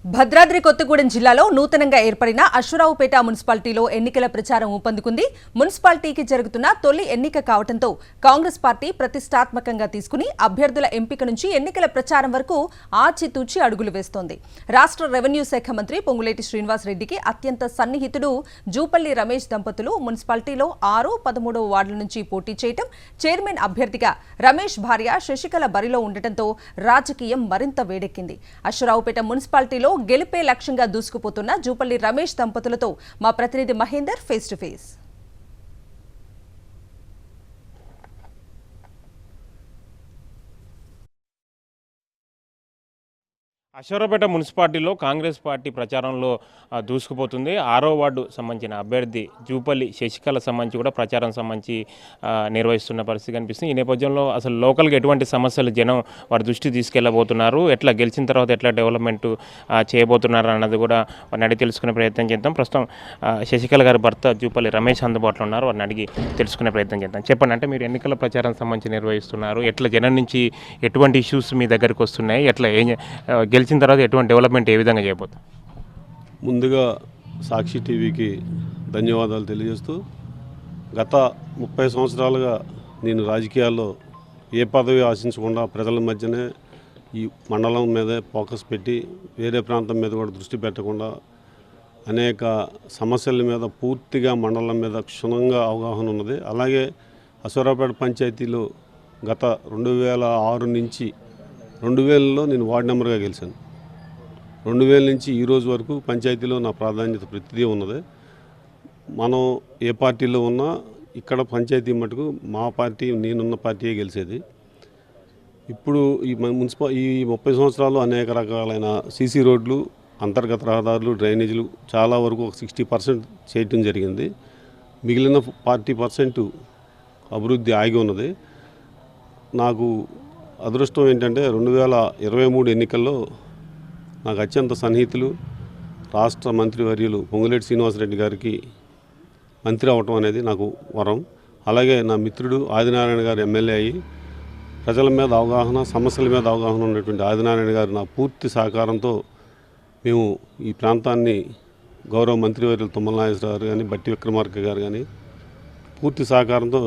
భద్రాద్రి కొత్తగూడెం జిల్లాలో నూతనంగా ఏర్పడిన అశ్వరావుపేట మున్సిపాలిటీలో ఎన్నికల ప్రచారం ఊపందుకుంది. మున్సిపాలిటీకి జరుగుతున్న తొలి ఎన్నిక కావడంతో కాంగ్రెస్ పార్టీ ప్రతిష్టాత్మకంగా తీసుకుని అభ్యర్థుల ఎంపిక నుంచి ఎన్నికల ప్రచారం వరకు ఆచితూచి అడుగులు వేస్తోంది. రాష్ట్ర రెవెన్యూ శాఖ మంత్రి పొంగులేటి శ్రీనివాస్ రెడ్డికి అత్యంత సన్నిహితుడు జూపల్లి రమేష్ దంపతులు మున్సిపాలిటీలో 6, 13వ వార్డుల నుంచి పోటీ చేయడం, చైర్మన్ అభ్యర్థిగా రమేష్ భార్య శశికళ బరిలో ఉండటంతో రాజకీయం మరింత వేడెక్కింది. అశ్వరావుపేట మున్సిపాలిటీలో గెలిపే లక్ష్యంగా దూసుకుపోతున్న జూపల్లి రమేష్ దంపతులతో మా ప్రతినిధి Mahender face to face. Aswaraopeta మున్సిపాలిటీలో కాంగ్రెస్ పార్టీ ప్రచారంలో దూసుకుపోతుంది. 6వ వార్డు సంబంధించిన అభ్యర్థి జూపల్లి శశికళ సంబంధించి కూడా ప్రచారం సంబంధించి నిర్వహిస్తున్న పరిస్థితి కనిపిస్తుంది. ఈ నేపథ్యంలో అసలు లోకల్గా ఎటువంటి సమస్యలు జనం వారి దృష్టి తీసుకెళ్లబోతున్నారు, ఎట్లా గెలిచిన తర్వాత ఎట్లా డెవలప్మెంట్ చేయబోతున్నారు అన్నది కూడా వారిని అడిగి తెలుసుకునే ప్రయత్నం చేద్దాం. ప్రస్తుతం శశికళ గారి భర్త జూపల్లి రమేష్ అందుబాటులో ఉన్నారు, వారిని అడిగి తెలుసుకునే ప్రయత్నం చేద్దాం. చెప్పండి, అంటే మీరు ఎన్నికల ప్రచారం సంబంధించి నిర్వహిస్తున్నారు, ఎట్లా జనం నుంచి ఎటువంటి ఇష్యూస్ మీ దగ్గరికి వస్తున్నాయి, ఎట్లా గెలిచిన తర్వాత ఎటువంటి డెవలప్మెంట్ ఏ విధంగా చేయబోతుంది? ముందుగా సాక్షి టీవీకి ధన్యవాదాలు తెలియజేస్తూ, గత 30 సంవత్సరాలుగా నేను రాజకీయాల్లో ఏ పదవి ఆశించకుండా ప్రజల మధ్యనే ఈ మండలం మీదే ఫోకస్ పెట్టి వేరే ప్రాంతం మీద కూడా దృష్టి పెట్టకుండా అనేక సమస్యల మీద పూర్తిగా మండలం మీద క్షుణ్ణంగా అవగాహన ఉన్నది. అలాగే అశ్వరావుపేట పంచాయతీలో గత 2006 నుంచి 2000లో నేను వార్డు నెంబర్గా గెలిచాను. 2000 నుంచి ఈ రోజు వరకు పంచాయతీలో నా ప్రాధాన్యత ప్రతిదీ ఉన్నది. మనం ఏ పార్టీలో ఉన్నా ఇక్కడ పంచాయతీ మటుకు మా పార్టీ, నేనున్న పార్టీయే గెలిచేది. ఇప్పుడు ఈ 30 సంవత్సరాలు అనేక రకాలైన సీసీ రోడ్లు, అంతర్గత రహదారులు, డ్రైనేజీలు చాలా వరకు 60% చేయటం జరిగింది. మిగిలిన 40% అభివృద్ధి ఆగి ఉన్నది. నాకు అదృష్టం ఏంటంటే 2023 ఎన్నికల్లో నాకు అత్యంత సన్నిహితులు రాష్ట్ర మంత్రివర్యులు పొంగులేటి శ్రీనివాసరెడ్డి గారికి మంత్రి అవటం అనేది నాకు వరం. అలాగే నా మిత్రుడు ఆదినారాయణ గారు ఎమ్మెల్యే అయ్యి ప్రజల మీద అవగాహన, సమస్యల మీద అవగాహన ఉన్నటువంటి ఆదినారాయణ గారు నా పూర్తి సహకారంతో మేము ఈ ప్రాంతాన్ని గౌరవ మంత్రివర్యులు తుమ్మల నాగేశ్వరరావు గారు కానీ, బట్టి విక్రమార్క గారు కానీ పూర్తి సహకారంతో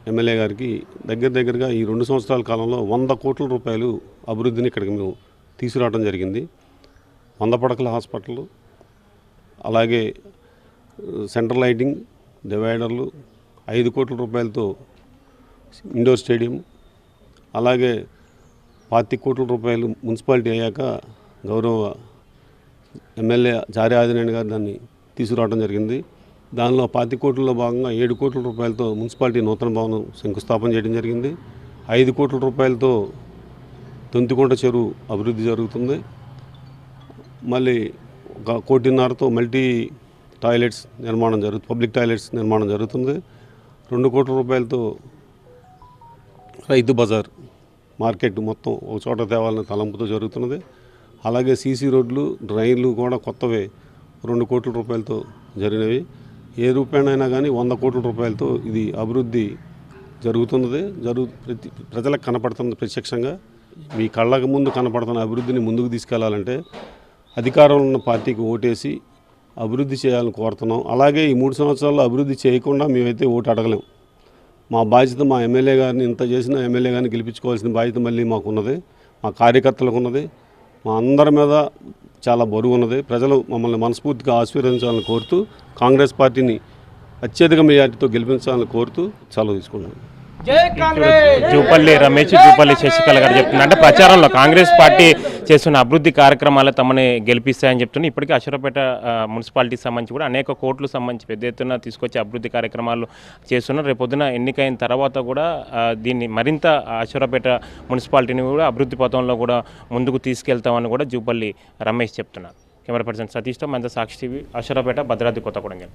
ఎమ్మెల్యే గారికి దగ్గరగా ఈ 2 సంవత్సరాల కాలంలో 100 కోట్ల రూపాయలు అభివృద్ధిని ఇక్కడికి మేము తీసుకురావడం జరిగింది. 100 పడకల హాస్పిటల్, అలాగే సెంట్రల్ లైటింగ్, డివైడర్లు, 5 కోట్ల రూపాయలతో ఇండోర్ స్టేడియం, అలాగే 25 కోట్ల రూపాయలు మున్సిపాలిటీ అయ్యాక గౌరవ ఎమ్మెల్యే జారీ ఆదినారాయణ గారు దాన్ని తీసుకురావడం జరిగింది. దానిలో 25 కోట్లలో భాగంగా 7 కోట్ల రూపాయలతో మున్సిపాలిటీ నూతన భవనం శంకుస్థాపన చేయడం జరిగింది. 5 కోట్ల రూపాయలతో దొంతికొండ చెరువు అభివృద్ధి జరుగుతుంది. మళ్ళీ 1.5 కోటితో మల్టీ టాయిలెట్స్ నిర్మాణం పబ్లిక్ టాయిలెట్స్ నిర్మాణం జరుగుతుంది. 2 కోట్ల రూపాయలతో రైతు బజార్ మార్కెట్ మొత్తం ఒక చోట తేవాలనే తలంపుతో జరుగుతున్నది. అలాగే సీసీ రోడ్లు, డ్రైన్లు కూడా కొత్తవే 2 కోట్ల రూపాయలతో జరిగినవి. ఏ రూపాయనైనా కానీ 100 కోట్ల రూపాయలతో ఇది అభివృద్ధి జరుగుతున్నది. ప్రజలకు కనపడుతున్నది ప్రత్యక్షంగా. మీ కళ్ళకు ముందు కనపడుతున్న అభివృద్ధిని ముందుకు తీసుకెళ్లాలంటే అధికారంలో ఉన్న పార్టీకి ఓటేసి అభివృద్ధి చేయాలని కోరుతున్నాం. అలాగే ఈ 3 సంవత్సరాల్లో అభివృద్ధి చేయకుండా మేమైతే ఓటు అడగలేం. మా బాధ్యత మా ఎమ్మెల్యే గారిని, ఇంత చేసిన ఎమ్మెల్యే గారిని గెలిపించుకోవాల్సిన బాధ్యత మళ్ళీ మాకున్నది, మా కార్యకర్తలకు ఉన్నది, మా అందరి మీద చాలా బరువు ఉన్నది. ప్రజలు మమ్మల్ని మనస్ఫూర్తిగా ఆశీర్వదించాలని కోరుతూ, కాంగ్రెస్ పార్టీని అత్యధిక మెజార్టీతో గెలిపించాలని కోరుతూ సెలవు తీసుకుంటున్నాను. జూపల్లి రమేష్, జూపల్లి శశికళ గారు చెప్తున్నారు, అంటే ప్రచారంలో కాంగ్రెస్ పార్టీ చేస్తున్న అభివృద్ధి కార్యక్రమాలు తమని గెలిపిస్తాయని చెప్తున్నారు. ఇప్పటికీ అశ్వరావుపేట మున్సిపాలిటీకి సంబంధించి కూడా అనేక కోట్లు సంబంధించి పెద్ద ఎత్తున తీసుకొచ్చి అభివృద్ధి కార్యక్రమాలు చేస్తున్నారు. రేపొద్దున ఎన్నికైన తర్వాత కూడా దీన్ని మరింత అశ్వరావుపేట మున్సిపాలిటీని కూడా అభివృద్ధి పథంలో కూడా ముందుకు తీసుకెళ్తామని కూడా జూపల్లి రమేష్ చెప్తున్నారు. కెమెరా పర్సన్ సతీష్తో మంద సాక్షి టీవీ, అశ్వరావుపేట, భద్రాద్రి కొత్తగూడెం.